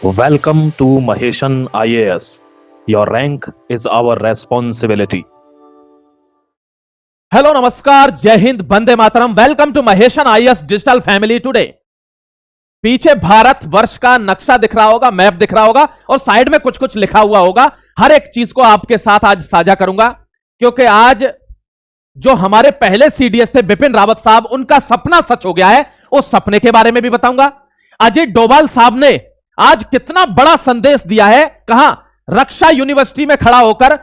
Welcome to Maheshan IAS. Your rank is our responsibility. Hello नमस्कार, जय हिंद, वंदे मातरम। Welcome to Maheshan IAS digital family today. पीछे भारत वर्ष का नक्शा दिख रहा होगा, मैप दिख रहा होगा और साइड में कुछ कुछ लिखा हुआ होगा। हर एक चीज को आपके साथ आज साझा करूंगा, क्योंकि आज जो हमारे पहले सीडीएस थे बिपिन रावत साहब, उनका सपना सच हो गया है। उस सपने के बारे में भी बताऊंगा। अजय डोभाल साहब ने आज कितना बड़ा संदेश दिया है। कहां? रक्षा यूनिवर्सिटी में खड़ा होकर,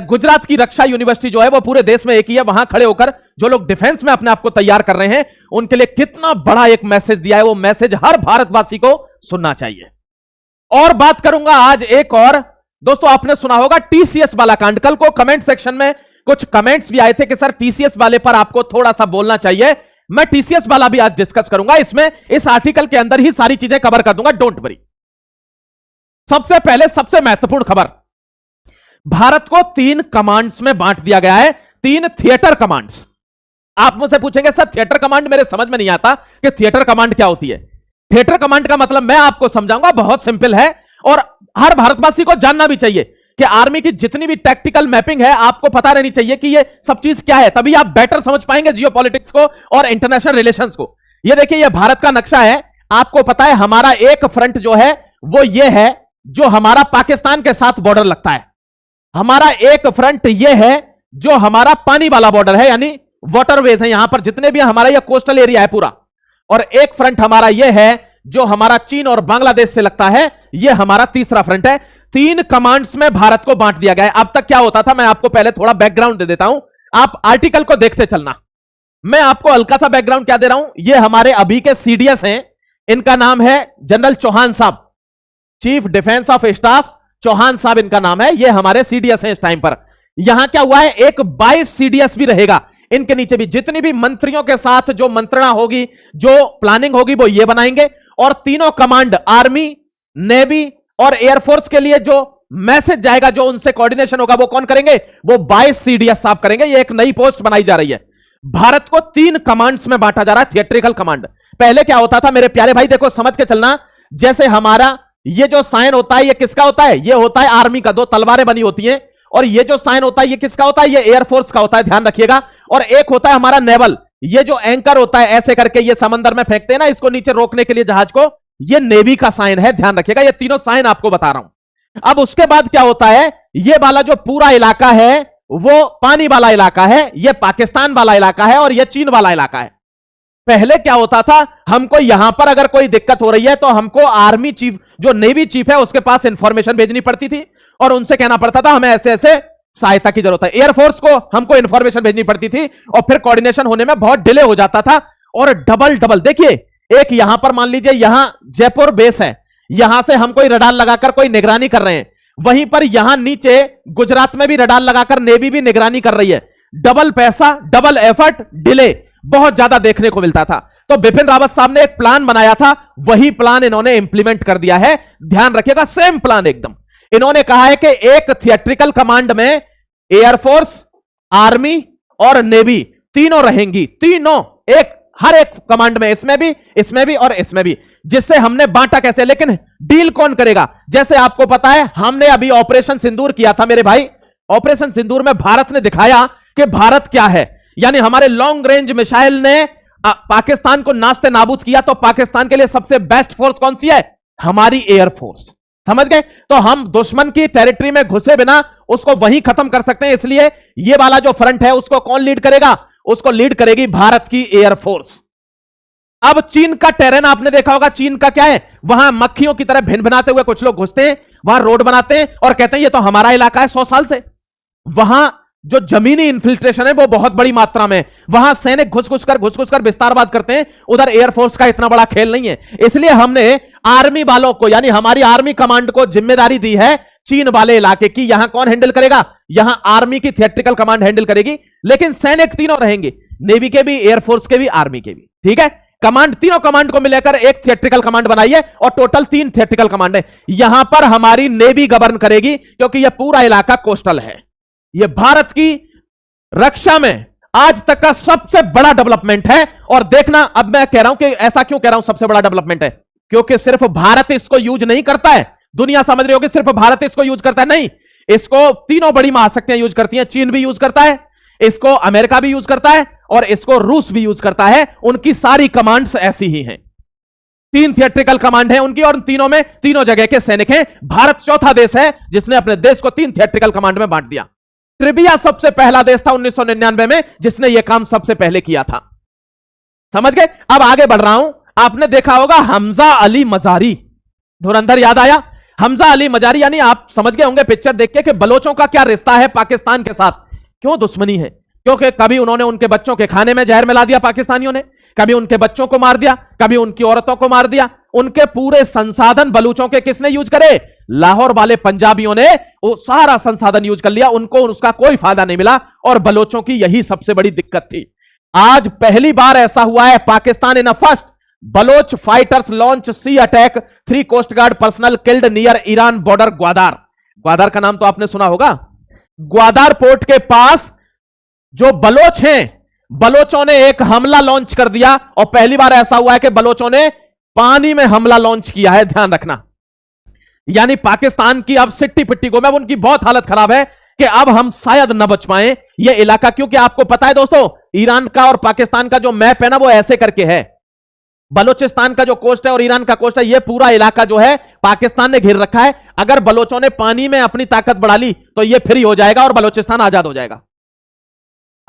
गुजरात की रक्षा यूनिवर्सिटी जो है वो पूरे देश में एक ही है, वहां खड़े होकर जो लोग डिफेंस में अपने आप को तैयार कर रहे हैं, उनके लिए कितना बड़ा एक मैसेज दिया है। वो मैसेज हर भारतवासी को सुनना चाहिए। और बात करूंगा आज एक और, दोस्तों आपने सुना होगा टीसीएस वाला कांड। कल को कमेंट सेक्शन में कुछ कमेंट्स भी आए थे कि सर टीसीएस वाले पर आपको थोड़ा सा बोलना चाहिए। मैं टीसीएस वाला भी आज डिस्कस करूंगा। इसमें इस आर्टिकल के अंदर ही सारी चीजें कवर कर दूंगा, डोंट वरी। सबसे पहले सबसे महत्वपूर्ण खबर, भारत को 3 कमांड्स में बांट दिया गया है, 3 थिएटर कमांड्स। आप मुझसे पूछेंगे सर थिएटर कमांड मेरे समझ में नहीं आता कि थिएटर कमांड क्या होती है। थिएटर कमांड का मतलब मैं आपको समझाऊंगा, बहुत सिंपल है और हर भारतवासी को जानना भी चाहिए कि आर्मी की जितनी भी टैक्टिकल मैपिंग है आपको पता रहनी चाहिए कि ये सब चीज क्या है, तभी आप बेटर समझ पाएंगे जियोपॉलिटिक्स को और इंटरनेशनल रिलेशंस को। ये देखिए, ये भारत का नक्शा है। आपको पता है हमारा एक फ्रंट जो है वो ये है, जो हमारा पाकिस्तान के साथ बॉर्डर लगता है। हमारा एक फ्रंट ये है जो हमारा पानी वाला बॉर्डर है, यानी वाटरवेज है, यहां पर जितने भी हमारा ये कोस्टल एरिया है पूरा। और एक फ्रंट हमारा ये है जो हमारा चीन और बांग्लादेश से लगता है, ये हमारा तीसरा फ्रंट है। 3 कमांड्स में भारत को बांट दिया गया है। अब तक क्या होता था, मैं आपको पहले थोड़ा बैकग्राउंड दे देता हूं, आप आर्टिकल को देखते चलना। मैं आपको हल्का सा बैकग्राउंड क्या दे रहा हूं। ये हमारे अभी के सीडीएस हैं, इनका नाम है जनरल चौहान साहब, chief defence of staff Chauhan साहब इनका नाम है। ये हमारे सीडीएस हैं इस टाइम पर। यहां क्या हुआ है, एक 22 सीडीएस भी रहेगा। इनके नीचे भी जितनी भी मंत्रियों के साथ जो मंत्रणा होगी, जो प्लानिंग होगी, वो ये बनाएंगे। और तीनों कमांड, आर्मी, नेवी और एयरफोर्स के लिए जो मैसेज जाएगा, जो उनसे कोऑर्डिनेशन होगा, वो कौन करेंगे? वो 22 सीडीएस साहब करेंगे। ये एक नई पोस्ट बनाई जा रही है। भारत को 3 कमांड्स में बांटा जा रहा है, थिएट्रिकल कमांड। पहले क्या होता था मेरे प्यारे भाई, देखो समझ के चलना। जैसे हमारा ये जो साइन होता है, ये किसका होता है? ये होता है आर्मी का, 2 तलवारें बनी होती हैं। और ये जो साइन होता है, ये किसका होता है? ये एयरफोर्स का होता है, ध्यान रखिएगा। और एक होता है हमारा नेवल, ये जो एंकर होता है, ऐसे करके ये समंदर में फेंकते हैं ना, इसको नीचे रोकने के लिए जहाज को, ये नेवी का साइन है, ध्यान रखिएगा। ये तीनों साइन आपको बता रहा हूं। अब उसके बाद क्या होता है, ये वाला जो पूरा इलाका है वो पानी वाला इलाका है, ये पाकिस्तान वाला इलाका है और ये चीन वाला इलाका है। पहले क्या होता था, हमको यहां पर अगर कोई दिक्कत हो रही है तो हमको आर्मी चीफ, जो नेवी चीफ है, उसके पास इंफॉर्मेशन भेजनी पड़ती थी और उनसे कहना पड़ता था हमें ऐसे ऐसे सहायता की जरूरत है। एयरफोर्स को हमको इंफॉर्मेशन भेजनी पड़ती थी और फिर कोऑर्डिनेशन होने में बहुत डिले हो जाता था। और डबल डबल देखिए, एक यहां पर मान लीजिए यहां जयपुर बेस है, यहां से हम कोई रडार लगाकर कोई निगरानी कर रहे हैं, वहीं पर यहां नीचे गुजरात में भी रडार लगाकर नेवी भी निगरानी कर रही है। डबल पैसा, डबल एफर्ट, डिले बहुत ज्यादा देखने को मिलता था। तो बिपिन रावत साहब ने एक प्लान बनाया था, वही प्लान इन्होंने इंप्लीमेंट कर दिया है। ध्यान रखिएगा, सेम प्लान एकदम। इन्होंने कहा है कि एक थिएट्रिकल कमांड में एयरफोर्स, आर्मी और नेवी तीनों रहेंगी, तीनों एक, हर एक कमांड में, इसमें भी और इसमें भी। जिससे हमने बांटा कैसे, लेकिन डील कौन करेगा? जैसे आपको पता है हमने अभी ऑपरेशन सिंदूर किया था मेरे भाई। ऑपरेशन सिंदूर में भारत ने दिखाया कि भारत क्या है, यानी हमारे लॉन्ग रेंज मिसाइल ने पाकिस्तान को नाश्ते नाबूद किया। तो पाकिस्तान के लिए सबसे बेस्ट फोर्स कौन सी है? हमारी एयरफोर्स। समझ गए? तो हम दुश्मन की टेरिटरी में घुसे बिना उसको वहीं खत्म कर सकते हैं। इसलिए ये वाला जो फ्रंट है उसको कौन लीड करेगा? उसको लीड करेगी भारत की एयरफोर्स। अब चीन का टेरेन आपने देखा होगा, चीन का क्या है, वहां मक्खियों की तरह भिन भिनाते हुए कुछ लोग घुसते हैं, वहां रोड बनाते हैं और कहते हैं ये तो हमारा इलाका है 100 साल से। वहां जो जमीनी इंफिल्ट्रेशन है वो बहुत बड़ी मात्रा में, वहां सैनिक घुस घुस कर विस्तारवाद करते हैं। उधर एयरफोर्स का इतना बड़ा खेल नहीं है। इसलिए हमने आर्मी वालों को, यानी हमारी आर्मी कमांड को जिम्मेदारी दी है चीन वाले इलाके की। यहां कौन हैंडल करेगा? यहां आर्मी की थिएट्रिकल कमांड हैंडल करेगी, लेकिन सैनिक तीनों रहेंगे, नेवी के भी, एयरफोर्स के भी, आर्मी के भी। ठीक है, कमांड, तीनों कमांड को मिलाकर एक थिएट्रिकल कमांड बनाइए और टोटल 3 थिएट्रिकल कमांड है। यहां पर हमारी नेवी गवर्न करेगी, क्योंकि यह पूरा इलाका कोस्टल है। यह भारत की रक्षा में आज तक का सबसे बड़ा डेवलपमेंट है। और देखना, अब मैं कह रहा हूं कि ऐसा क्यों कह रहा हूं सबसे बड़ा डेवलपमेंट है, क्योंकि सिर्फ भारत इसको यूज नहीं करता है। दुनिया समझ रही होगी सिर्फ भारत इसको यूज करता है, नहीं, इसको तीनों बड़ी महाशक्तियां यूज करती हैं। चीन भी यूज करता है, इसको अमेरिका भी यूज करता है और इसको रूस भी यूज करता है। उनकी सारी कमांड्स ऐसी ही हैं। 3 थिएट्रिकल कमांड है उनकी और तीनों में तीनों जगह के सैनिक हैं। भारत चौथा देश है जिसने अपने देश को 3 थिएट्रिकल कमांड में बांट दिया। ट्रिबिया सबसे पहला देश था 1999 में जिसने यह काम सबसे पहले किया था। समझ गए? अब आगे बढ़ रहा हूं। आपने देखा होगा हमजा अली मजारी, धुरंधर याद आया? हमजा अली मजारी, यानी आप समझ गए होंगे पिक्चर देख के कि बलोचों का क्या रिश्ता है पाकिस्तान के साथ, क्यों दुश्मनी है। क्योंकि कभी उन्होंने उनके बच्चों के खाने में जहर मिला दिया पाकिस्तानियों ने, कभी उनके बच्चों को मार दिया, कभी उनकी औरतों को मार दिया। उनके पूरे संसाधन बलूचों के किसने यूज करे? लाहौर वाले पंजाबियों ने वो सारा संसाधन यूज कर लिया। उनको उसका कोई फायदा नहीं मिला और बलोचों की यही सबसे बड़ी दिक्कत थी। आज पहली बार ऐसा हुआ है Pakistan in first Baloch fighters launch sea attack 3 coast guard personnel killed near Iran border Gwadar. Gwadar का नाम तो आपने सुना होगा। ग्वादार पोर्ट के पास जो बलोच हैं, बलोचों ने एक हमला लॉन्च कर दिया और पहली बार ऐसा हुआ है कि बलोचों ने पानी में हमला लॉन्च किया है। ध्यान रखना, यानी पाकिस्तान की अब सिट्टी पिट्टी को, मैं उनकी बहुत हालत खराब है कि अब हम शायद न बच पाए यह इलाका। क्योंकि आपको पता है दोस्तों, ईरान का और पाकिस्तान का जो मैप है ना वो ऐसे करके है। बलोचिस्तान का जो कोस्ट है और ईरान का कोस्ट है, यह पूरा इलाका जो है पाकिस्तान ने घेर रखा है। अगर बलोचों ने पानी में अपनी ताकत बढ़ा ली तो यह फ्री हो जाएगा और बलोचिस्तान आजाद हो जाएगा।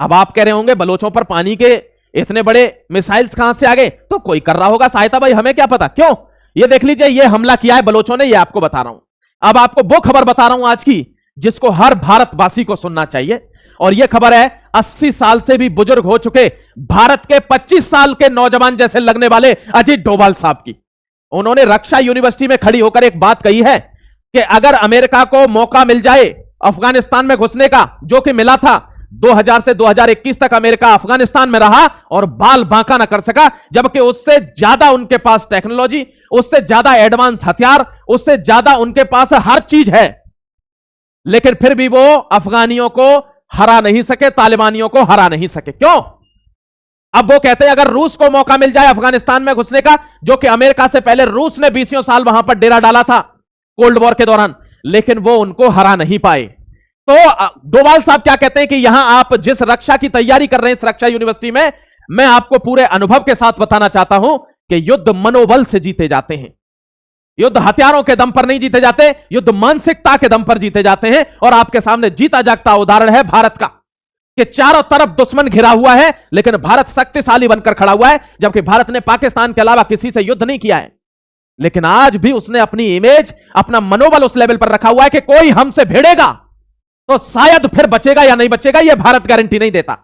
अब आप कह रहे होंगे बलोचों पर पानी के इतने बड़े मिसाइल्स कहां से आ गए? तो कोई कर रहा होगा सहायता, भाई हमें क्या पता। क्यों? ये देख लीजिए, ये हमला किया है बलोचों ने, ये आपको बता रहा हूं। अब आपको वो खबर बता रहा हूं आज की जिसको हर भारतवासी को सुनना चाहिए। और यह खबर है 80 साल से भी बुजुर्ग हो चुके भारत के 25 साल के नौजवान जैसे लगने वाले अजीत डोभाल साहब की। उन्होंने रक्षा यूनिवर्सिटी में खड़ी होकर एक बात कही है कि अगर अमेरिका को मौका मिल जाए अफगानिस्तान में घुसने का, जो कि मिला था 2000 से 2021 तक अमेरिका अफगानिस्तान में रहा और बाल बांका ना कर सका, जबकि उससे ज्यादा उनके पास टेक्नोलॉजी, उससे ज्यादा एडवांस हथियार, उससे ज्यादा उनके पास हर चीज है, लेकिन फिर भी वो अफगानियों को हरा नहीं सके, तालिबानियों को हरा नहीं सके। क्यों? अब वो कहते हैं अगर रूस को मौका मिल जाए अफगानिस्तान में घुसने का, जो कि अमेरिका से पहले रूस ने 20 साल वहां पर डेरा डाला था कोल्ड वॉर के दौरान, लेकिन वो उनको हरा नहीं पाए। तो डोभाल साहब क्या कहते हैं कि यहां आप जिस रक्षा की तैयारी कर रहे हैं इस रक्षा यूनिवर्सिटी में, मैं आपको पूरे अनुभव के साथ बताना चाहता हूं कि युद्ध मनोबल से जीते जाते हैं। युद्ध हथियारों के दम पर नहीं जीते जाते, युद्ध मानसिकता के दम पर जीते जाते हैं। और आपके सामने जीता जागता उदाहरण है भारत का कि चारों तरफ दुश्मन घिरा हुआ है लेकिन भारत शक्तिशाली बनकर खड़ा हुआ है, जबकि भारत ने पाकिस्तान के अलावा किसी से युद्ध नहीं किया है। लेकिन आज भी उसने अपनी इमेज, अपना मनोबल उस लेवल पर रखा हुआ है कि कोई हमसे भिड़ेगा तो शायद फिर बचेगा या नहीं बचेगा, यह भारत गारंटी नहीं देता।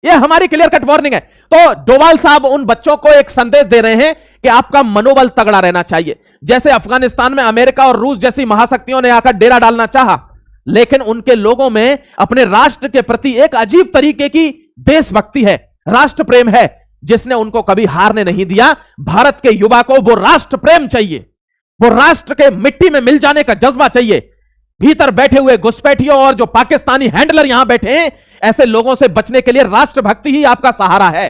यह हमारी क्लियर कट वार्निंग है। तो डोभाल साहब उन बच्चों को एक संदेश दे रहे हैं कि आपका मनोबल तगड़ा रहना चाहिए। जैसे अफगानिस्तान में अमेरिका और रूस जैसी महाशक्तियों ने आकर डेरा डालना चाहा, लेकिन उनके लोगों में अपने राष्ट्र के प्रति एक अजीब तरीके की देशभक्ति है, राष्ट्र प्रेम है, जिसने उनको कभी हारने नहीं दिया। भारत के युवा को वो राष्ट्र प्रेम चाहिए, वो राष्ट्र के मिट्टी में मिल जाने का जज्बा चाहिए। भीतर बैठे हुए घुसपैठियों और जो पाकिस्तानी हैंडलर यहां बैठे हैं, ऐसे लोगों से बचने के लिए राष्ट्रभक्ति ही आपका सहारा है,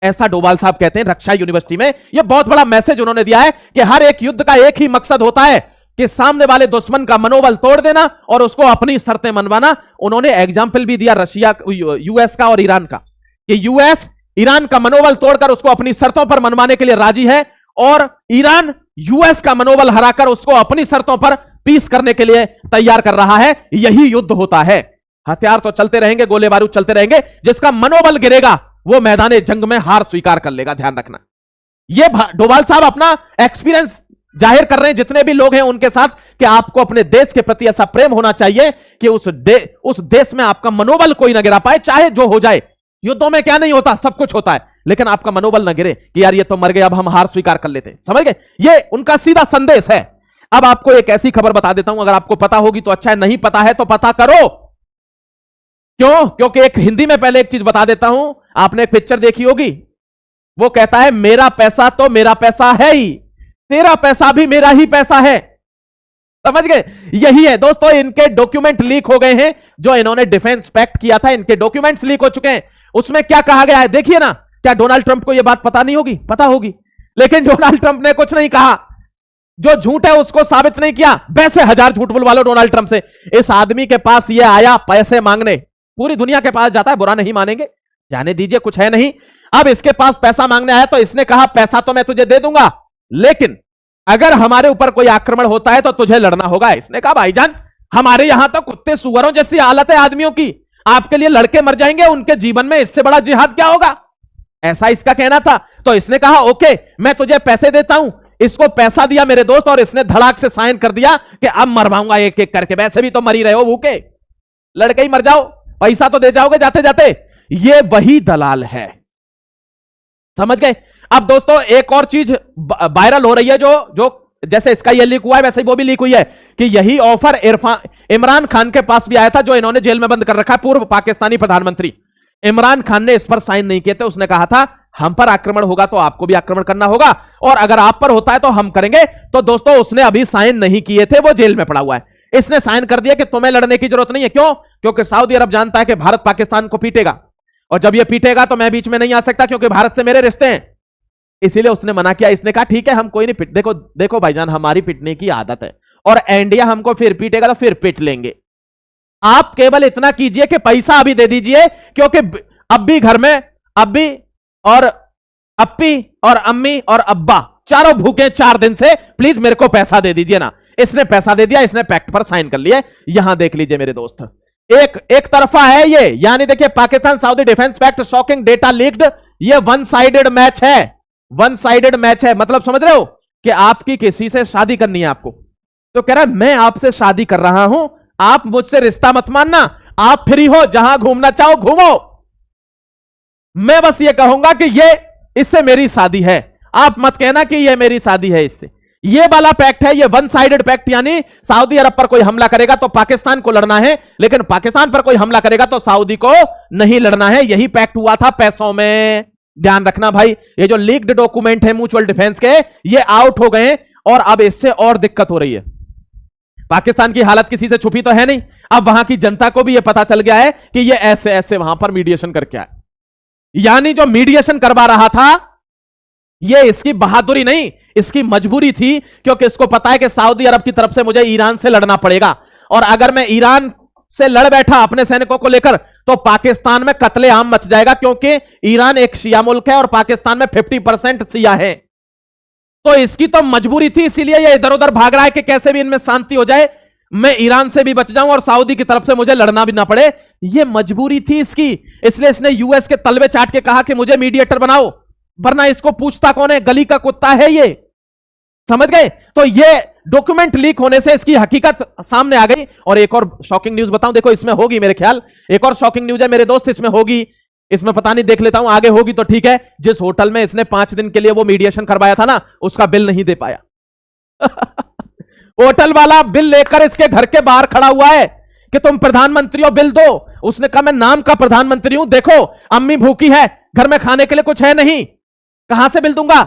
ऐसा डोभाल साहब कहते हैं रक्षा यूनिवर्सिटी में। यह बहुत बड़ा मैसेज उन्होंने दिया है कि हर एक युद्ध का एक ही मकसद होता है कि सामने वाले दुश्मन का मनोबल तोड़ देना और उसको अपनी शर्तें मनवाना। उन्होंने एग्जाम्पल भी दिया रशिया, यूएस का और ईरान का, कि यूएस ईरान का मनोबल तोड़कर उसको अपनी शर्तों पर मनवाने के लिए राजी है और ईरान यूएस का मनोबल हराकर उसको अपनी शर्तों पर पीस करने के लिए तैयार कर रहा है। यही युद्ध होता है। हथियार तो चलते रहेंगे, गोले बारूद चलते रहेंगे, जिसका मनोबल गिरेगा वो मैदान जंग में हार स्वीकार कर लेगा। ध्यान रखना, ये डोभाल साहब अपना एक्सपीरियंस जाहिर कर रहे हैं जितने भी लोग हैं उनके साथ, कि आपको अपने देश के प्रति ऐसा प्रेम होना चाहिए कि उस देश में आपका मनोबल कोई ना गिरा पाए, चाहे जो हो जाए। युद्धों में क्या नहीं होता, सब कुछ होता है, लेकिन आपका मनोबल ना गिरे कि यार ये तो मर गए, अब हम हार स्वीकार कर लेते हैं। समझ गए? ये उनका सीधा संदेश है। अब आपको एक ऐसी खबर बता देता हूं, अगर आपको पता होगी तो अच्छा है, नहीं पता है तो पता करो। क्यों? क्योंकि एक हिंदी में पहले एक चीज बता देता हूं, आपने एक पिक्चर देखी होगी, वो कहता है मेरा पैसा तो मेरा पैसा है ही, तेरा पैसा भी मेरा ही पैसा है। समझ गए? यही है दोस्तों। इनके डॉक्यूमेंट लीक हो गए हैं, जो इन्होंने डिफेंस पैक्ट किया था, इनके डॉक्यूमेंट्स लीक हो चुके हैं। उसमें क्या कहा गया है देखिए ना। क्या डोनाल्ड ट्रंप को यह बात पता नहीं होगी? पता होगी। लेकिन डोनाल्ड ट्रंप ने कुछ नहीं कहा, जो झूठ है उसको साबित नहीं किया। वैसे 1000 झूठ बुलवा लो डोनाल्ड ट्रंप से। इस आदमी के पास ये आया पैसे मांगने, पूरी दुनिया के पास जाता है, बुरा नहीं मानेंगे, जाने दीजिए, कुछ है नहीं। अब इसके पास पैसा मांगने आया तो इसने कहा पैसा तो मैं तुझे दे दूंगा, लेकिन अगर हमारे ऊपर कोई आक्रमण होता है तो तुझे लड़ना होगा। इसने कहा भाईजान हमारे यहां तो कुत्ते सुअरों जैसी हालत है आदमियों की, आपके लिए लड़के मर जाएंगे, उनके जीवन में इससे बड़ा जिहाद क्या होगा, ऐसा इसका कहना था। तो इसने कहा ओके मैं तुझे पैसे देता हूं। इसको पैसा दिया मेरे दोस्त, और इसने धड़ाक से साइन कर दिया कि अब मरवाऊंगा एक एक करके, वैसे भी तो मर ही रहे हो भूखे, लड़के ही मर जाओ, पैसा तो दे जाओगे जाते जाते। ये वही दलाल है, समझ गए। अब दोस्तों एक और चीज वायरल हो रही है, जो जैसे इसका ये लीक हुआ है वैसे ही वो भी लीक हुई है कि यही ऑफर इमरान खान के पास भी आया था, जो इन्होंने जेल में बंद कर रखा है, पूर्व पाकिस्तानी प्रधानमंत्री। इमरान खान ने इस पर साइन नहीं किए थे, उसने कहा था हम पर आक्रमण होगा तो आपको भी आक्रमण करना होगा, और अगर आप पर होता है तो हम करेंगे। तो दोस्तों उसने अभी साइन नहीं किए थे, वो जेल में पड़ा हुआ है। इसने साइन कर दिया कि तुम्हें लड़ने की जरूरत नहीं है। क्यों? क्योंकि सऊदी अरब जानता है कि भारत पाकिस्तान को पीटेगा, और जब ये पीटेगा तो मैं बीच में नहीं आ सकता, क्योंकि भारत से मेरे रिश्ते हैं, इसीलिए उसने मना किया। इसने कहा ठीक है हम कोई नहीं पीट, देखो भाईजान हमारी पिटने की आदत है, और इंडिया हमको फिर पीटेगा तो फिर पीट लेंगे। आप केवल इतना कीजिए कि पैसा अभी दे दीजिए, क्योंकि अब भी घर में अब्बी और अप्पी और अम्मी और अब्बा चारों भूखे 4 दिन से, प्लीज मेरे को पैसा दे दीजिए ना। इसने पैसा दे दिया, इसने पैक्ट पर साइन कर लिया। यहां देख लीजिए मेरे दोस्त, एक तरफा है ये, यानी देखिए Pakistan Saudi defence pact shocking data leaked, ये वन साइडेड मैच है, वन साइडेड मैच है। मतलब समझ रहे हो कि आपकी किसी से शादी करनी है आपको, तो कह रहा है मैं आपसे शादी कर रहा हूं, आप मुझसे रिश्ता मत मानना, आप फ्री हो, जहां घूमना चाहो घूमो, मैं बस ये कहूंगा कि ये इससे मेरी शादी है, आप मत कहना कि ये मेरी शादी है इससे। ये वाला पैक्ट है, ये वन साइडेड पैक्ट, यानी सऊदी अरब पर कोई हमला करेगा तो पाकिस्तान को लड़ना है, लेकिन पाकिस्तान पर कोई हमला करेगा तो सऊदी को नहीं लड़ना है। यही पैक्ट हुआ था पैसों में, ध्यान रखना भाई। ये जो लीक्ड डॉक्यूमेंट है म्यूचुअल डिफेंस के, ये आउट हो गए, और अब इससे और दिक्कत हो रही है। पाकिस्तान की हालत किसी से छुपी तो है नहीं, अब वहां की जनता को भी यह पता चल गया है कि ये ऐसे ऐसे वहां पर मीडिएशन करके आए, यानी जो मीडिएशन करवा रहा था ये इसकी बहादुरी नहीं, इसकी मजबूरी थी, क्योंकि इसको पता है कि सऊदी अरब की तरफ से मुझे ईरान से लड़ना पड़ेगा, और अगर मैं ईरान से लड़ बैठा अपने सैनिकों को लेकर तो पाकिस्तान में कत्लेआम मच जाएगा, क्योंकि ईरान एक शिया मुल्क है और पाकिस्तान में 50% शिया है। तो इसकी तो मजबूरी थी, इसीलिए ये इधर उधर भाग रहा है कि कैसे भी इनमें शांति हो जाए, मैं ईरान से भी बच जाऊं और सऊदी की तरफ से मुझे लड़ना भी ना पड़े। ये मजबूरी थी इसकी, इसलिए इसने यूएस के तलवे चाट के कहा कि मुझे मीडिएटर बनाओ, वरना इसको पूछता कौन है, गली का कुत्ता है ये, समझ गए। तो ये डॉक्यूमेंट लीक होने से इसकी हकीकत सामने आ गई। और एक और शॉकिंग न्यूज बताऊं, देखो इसमें होगी मेरे ख्याल, एक और शॉकिंग न्यूज है मेरे दोस्त, इसमें होगी, इसमें पता नहीं, देख लेता हूं, आगे होगी तो ठीक है। जिस होटल में इसने 5 दिन के लिए वो मीडिएशन करवाया था ना, उसका बिल नहीं दे पाया होटल वाला बिल लेकर इसके घर के बाहर खड़ा हुआ है कि तुम प्रधानमंत्री हो, बिल दो। उसने कहा मैं नाम का प्रधानमंत्री हूं, देखो अम्मी भूखी है, घर में खाने के लिए कुछ है नहीं, कहां से बिल दूंगा।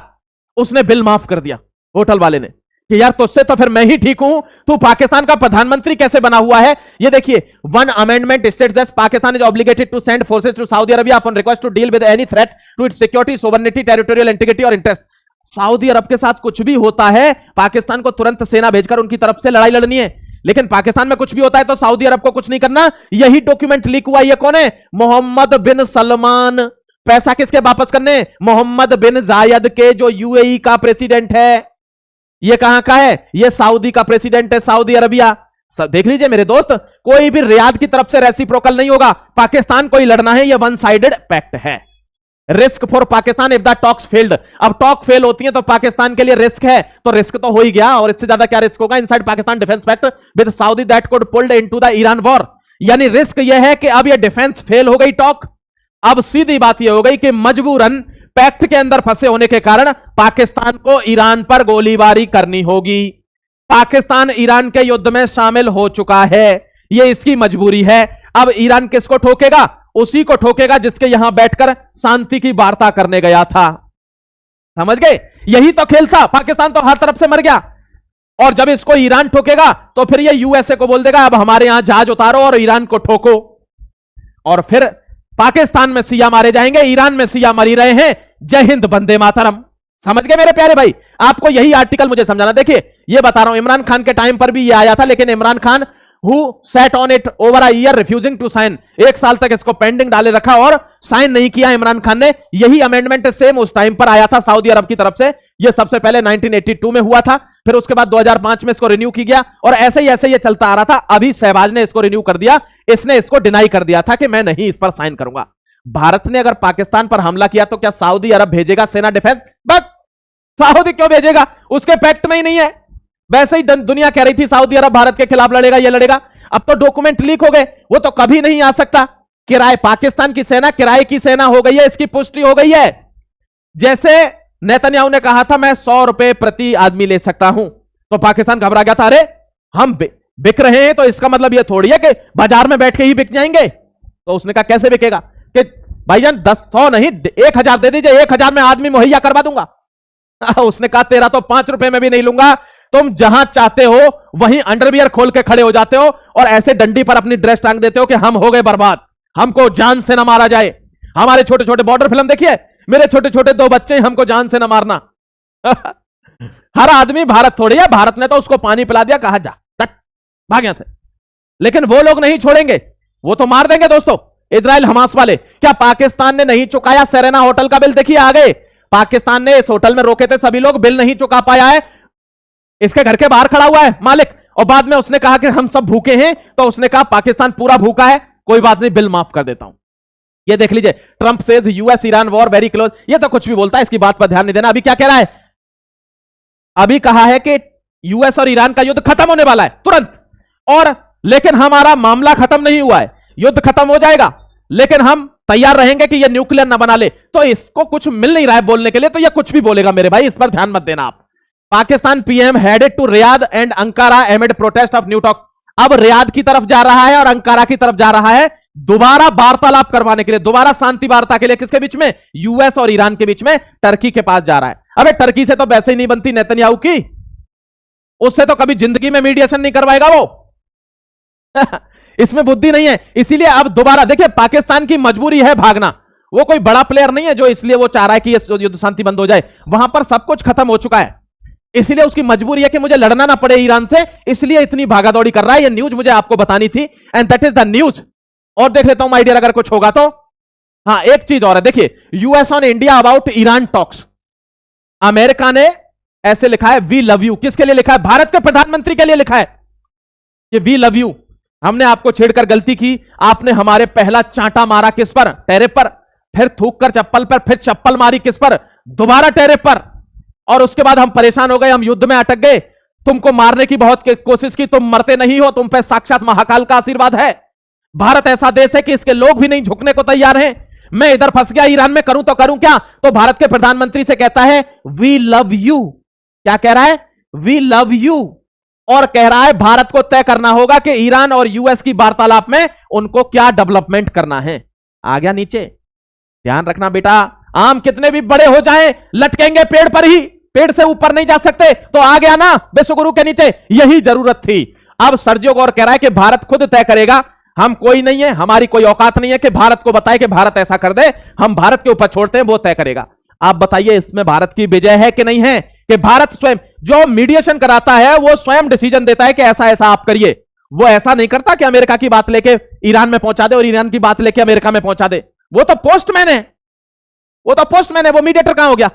उसने बिल माफ कर दिया होटल वाले ने कि यार तुझसे तो फिर मैं ही ठीक हूं, तू पाकिस्तान का प्रधानमंत्री कैसे बना हुआ है। ये देखिए, one amendment states that Pakistan is obligated to send forces to Saudi Arabia upon request to deal with any threat to its security, sovereignty, territorial integrity और इंटरेस्ट। सऊदी अरब के साथ कुछ भी होता है, पाकिस्तान को तुरंत सेना भेजकर उनकी तरफ से लड़ाई लड़नी है, लेकिन पाकिस्तान में कुछ भी होता है तो सऊदी अरब को कुछ नहीं करना। यही डॉक्यूमेंट लीक हुआ, ये कौन है, मोहम्मद बिन सलमान। पैसा किसके वापस करने, मोहम्मद बिन जायद के, जो यूएई का प्रेसिडेंट है। ये कहां का है, ये सऊदी का प्रेसिडेंट है, सऊदी अरबिया। देख लीजिए मेरे दोस्त, कोई भी रियाद की तरफ से रेसिप्रोकल नहीं होगा, पाकिस्तान को ही लड़ना है, ये वन साइडेड पैक्ट है। Risk for Pakistan if the talks failed. अब टॉक फेल होती है तो पाकिस्तान के लिए रिस्क है, तो रिस्क तो हो ही गया, और इससे ज्यादा क्या रिस्क होगा। Inside Pakistan defence pact with Saudi that could pulled into the Iran war. यानी रिस्क यह है कि अब यह डिफेंस फेल हो गई टॉक, अब सीधी बात यह हो गई कि मजबूरन पैक्ट के अंदर फंसे होने के कारण पाकिस्तान को ईरान पर गोलीबारी करनी होगी। पाकिस्तान ईरान के युद्ध में शामिल हो चुका है, यह इसकी मजबूरी है। अब ईरान किसको ठोकेगा, उसी को ठोकेगा जिसके यहां बैठकर शांति की वार्ता करने गया था। समझ गए, यही तो खेल था। पाकिस्तान तो हर तरफ से मर गया, और जब इसको ईरान ठोकेगा तो फिर ये यूएसए को बोल देगा अब हमारे यहां जहाज उतारो और ईरान को ठोको, और फिर पाकिस्तान में सिया मारे जाएंगे, ईरान में सिया मर ही रहे हैं। जय हिंद, वंदे मातरम। समझ गए मेरे प्यारे भाई? आपको यही आर्टिकल मुझे समझाना। देखिए ये बता रहा हूं, इमरान खान के टाइम पर भी ये आया था, लेकिन Imran Khan who sat on it over a year refusing to sign, 1 साल तक इसको पेंडिंग डाले रखा और साइन नहीं किया इमरान खान ने। यही अमेंडमेंट सेम उस टाइम पर आया था सऊदी अरब की तरफ से। ये सबसे पहले 1982 में हुआ था, फिर उसके बाद 2005 में इसको रिन्यू की गया और ऐसे ही ये चलता आ रहा था। अभी शहबाज ने इसको रिन्यू कर दिया, इसने इसको डिनाई कर दिया था कि मैं नहीं इस पर साइन करूंगा। भारत ने अगर पाकिस्तान पर हमला किया तो क्या सऊदी अरब भेजेगा सेना डिफेंस? बस सऊदी क्यों भेजेगा? उसके पैक्ट में ही नहीं है। वैसे ही दुनिया कह रही थी सऊदी अरब भारत के खिलाफ लड़ेगा, ये लड़ेगा। अब तो डॉक्यूमेंट लीक हो गए, वो तो कभी नहीं आ सकता। किराए पाकिस्तान की सेना किराए की सेना हो गई है, इसकी पुष्टि हो गई है। जैसे नेतन्याहू ने कहा था मैं 100 रुपए प्रति आदमी ले सकता हूं, तो पाकिस्तान घबरा गया था, अरे हम बिक रहे हैं तो इसका मतलब यह थोड़ी है कि बाजार में बैठ के ही बिक जाएंगे। तो उसने कहा कैसे बिकेगा? कि भाईजान 100 नहीं 1000 दे दीजिए, 1000 में आदमी मुहैया करवा दूंगा। उसने कहा तेरा तो 5 रुपए में भी नहीं लूंगा। तुम जहां चाहते हो वहीं अंडरवियर खोल के खड़े हो जाते हो और ऐसे डंडी पर अपनी ड्रेस टांग देते हो कि हम हो गए बर्बाद, हमको जान से ना मारा जाए। हमारे छोटे छोटे बॉर्डर फिल्म देखिए, मेरे छोटे छोटे 2 बच्चे, हमको जान से ना मारना। हर आदमी भारत थोड़ी है, भारत ने तो उसको पानी पिला दिया, कहा जा भाग यहां से। लेकिन वो लोग नहीं छोड़ेंगे, वो तो मार देंगे दोस्तों। इजराइल हमास वाले, क्या पाकिस्तान ने नहीं चुकाया सेरेना होटल का बिल? देखिए आ गए, पाकिस्तान ने इस होटल में रोके थे सभी लोग, बिल नहीं चुका पाया है। इसके घर के बाहर खड़ा हुआ है मालिक, और बाद में उसने कहा कि हम सब भूखे हैं, तो उसने कहा पाकिस्तान पूरा भूखा है, कोई बात नहीं बिल माफ कर देता हूं। ये देख लीजिए, Trump says US Iran were very close. ये तो कुछ भी बोलता है, इसकी बात पर ध्यान नहीं देना। अभी क्या कह रहा है? अभी कहा है कि यूएस और ईरान का युद्ध खत्म होने वाला है तुरंत, और लेकिन हमारा मामला खत्म नहीं हुआ है, युद्ध खत्म हो जाएगा, लेकिन हम तैयार रहेंगे कि यह न्यूक्लियर ना बना ले। तो इसको कुछ मिल नहीं रहा है बोलने के लिए, तो यह कुछ भी बोलेगा मेरे भाई, इस पर ध्यान मत देना आप। Pakistan PM headed to Riyadh and Ankara amid protest of new talks. अब रियाद की तरफ जा रहा है और अंकारा की तरफ जा रहा है दोबारा वार्तालाप करवाने के लिए, दोबारा शांति वार्ता के लिए। किसके बीच में? यूएस और ईरान के बीच में। टर्की के पास जा रहा है। अबे टर्की से तो वैसे ही नहीं बनती नेतन्याहू की, उससे तो कभी जिंदगी में मीडिएशन नहीं करवाएगा वो। इसमें बुद्धि नहीं है, इसीलिए अब दोबारा देखिए, पाकिस्तान की मजबूरी है भागना। वो कोई बड़ा प्लेयर नहीं है जो इसलिए वो चाह रहा है कि ये युद्ध शांति बंद हो जाए। वहां पर सब कुछ खत्म हो चुका है, इसलिए उसकी मजबूरी है कि मुझे लड़ना ना पड़े ईरान से, इसलिए इतनी भागादौड़ी कर रहा है। ये न्यूज मुझे आपको बतानी थी, and that is the news. और देख लेता हूं माय डियर अगर कुछ होगा तो। हाँ एक चीज और है, देखिए, US on India about Iran talks. America ने ऐसे लिखा है वी लव यू। किसके लिए लिखा है? भारत के प्रधानमंत्री के लिए लिखा है कि वी लव यू। हमने आपको छेड़कर गलती की, आपने हमारे पहला चांटा मारा किस पर? टेरिफ पर, फिर थूक कर चप्पल पर, फिर चप्पल मारी किस पर? दोबारा टेरिफ पर। और उसके बाद हम परेशान हो गए, हम युद्ध में अटक गए, तुमको मारने की बहुत कोशिश की, तुम मरते नहीं हो, तुम पे साक्षात महाकाल का आशीर्वाद है। भारत ऐसा देश है कि इसके लोग भी नहीं झुकने को तैयार हैं। मैं इधर फंस गया ईरान में, करूं तो करूं क्या? तो भारत के प्रधानमंत्री से कहता है वी लव यू। क्या कह रहा है? We love you. और कह रहा है भारत को तय करना होगा कि ईरान और यूएस की वार्तालाप में उनको क्या डेवलपमेंट करना है। आ गया नीचे। ध्यान रखना बेटा, आम कितने भी बड़े हो जाएं, लटकेंगे पेड़ पर ही, पेड़ से ऊपर नहीं जा सकते। तो आ गया ना विश्वगुरु के नीचे, यही जरूरत थी। अब सर्जियो गौर कह रहा है कि भारत खुद तय करेगा, हम कोई नहीं है, हमारी कोई औकात नहीं है कि भारत को बताए कि भारत ऐसा कर दे, हम भारत के ऊपर छोड़ते हैं, वो तय करेगा। आप बताइए इसमें भारत की विजय है कि नहीं है? कि भारत स्वयं जो मीडिएशन कराता है वो स्वयं डिसीजन देता है कि ऐसा ऐसा आप करिए। वो ऐसा नहीं करता कि अमेरिका की बात लेके ईरान में पहुंचा दे और ईरान की बात लेके अमेरिका में पहुंचा दे। वो तो पोस्टमैन है, वो तो पोस्टमैन है, वो मीडिएटर कहां हो गया?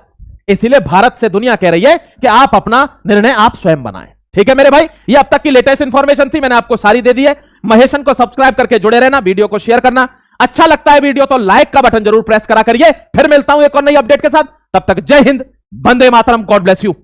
इसीलिए भारत से दुनिया कह रही है कि आप अपना निर्णय आप स्वयं बनाएं। ठीक है मेरे भाई, ये अब तक की लेटेस्ट इंफॉर्मेशन थी, मैंने आपको सारी दे दी है। महेशन को सब्सक्राइब करके जुड़े रहना, वीडियो को शेयर करना। अच्छा लगता है वीडियो तो लाइक का बटन जरूर प्रेस करा करिए। फिर मिलता हूं एक और नई अपडेट के साथ, तब तक जय हिंद, वंदे मातरम, गॉड ब्लेस यू।